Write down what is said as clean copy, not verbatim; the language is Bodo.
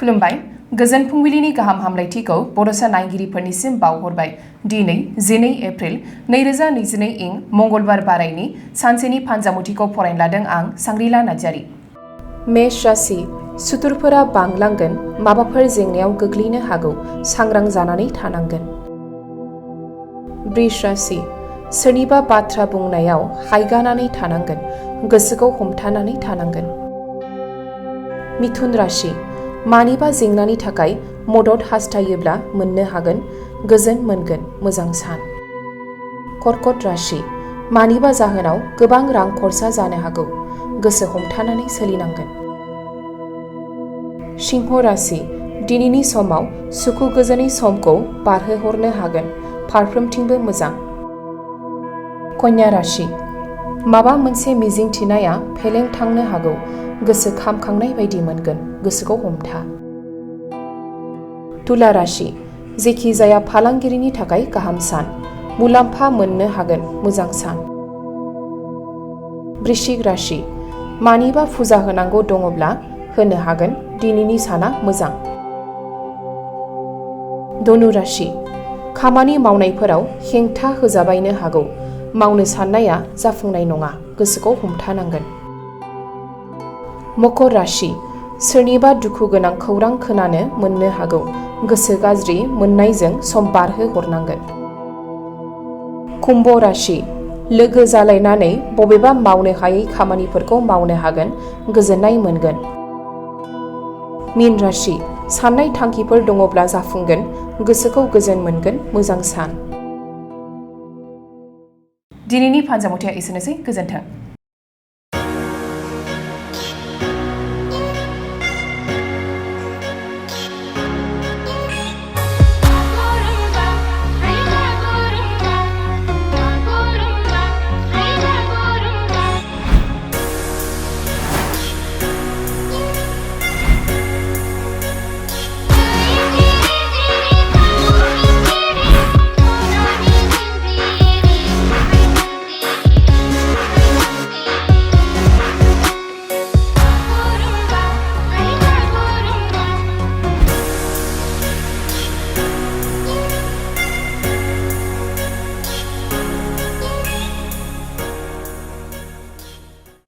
खुलुमबाय गोजोन फुंबिलिनि गाहाम हामलायथिखौ बड'सा नायगिरिफोरनिसिम बावहरबाय। दिनै 12 एप्रिल 2022 इं मंगलबार बारायनि सानसेनि फानजामुथिखौ फरायनो लादों आं सांग्रिला नार्जारी। मेष राशि सुथुरफोरा बांलांगोन, माबाफोर जेंनायाव गोग्लैनो हागौ, सांग्रां जानानै थानांगोन। वृष राशि सोरनिबा बाथ्रा बुंनायाव हायगानानै थानांगोन, गोसोखौ हमथानानै थानांगोन। मिथुन राशि मानिबा जेंनानि थाखाय मदद हास्थायोब्ला मोननो हागोन, गोजोन मोनगोन, मोजां सान। कर्कट राशि मानिबा जाहोनाव गोबां रां खरसा जानो हागौ, गोसो हमथानानै सोलिनांगोन। सिंह राशि दिनैनि समाव सुखु गोजोननि समखौ बारहोहरनो हागोन, फारफ्रोमथिंबो मोजां। कन्या राशि माबा मोनसे मिजिंथिनाया फेलें थांनो हागौ, गोसो खामखांनाय बायदि मोनगोन, गोसोखौ हमथा। तुला राशि जेखि जाया फालांगिरिनि थाखाय गाहाम सान, मुलाम्फा मोननो हागोन, मोजां सान। वृश्चिक राशि मानिबा फुजा होनांगौ दङब्ला होनो हागोन, दिनैनि साना मोजां। धनु राशि खामानि मावनायफोराव हेंथा होजाबायनो हागौ, मावनो साननाया जाफुंनाय नङा, गोसोखौ हमथानांगोन। मकर राशि सोरनिबा दुखु गोनां खौरां खोनानो मोननो हागौ, गोसो गाज्रि मोननायजों सम बारहोहरनांगोन। कुम्भ राशि लोगो जालायनानै बबेबा मावनो हायै खामानिफोरखौ मावनो हागोन, गोजोननाय मोनगोन। मीन राशि साननाय थांखिफोर दङब्ला जाफुंगोन, गोसोखौ गोजोन मोनगोन, मोजां सान। दिनैनि फानजामुथिया एसेनोसै, गोजोन्थों।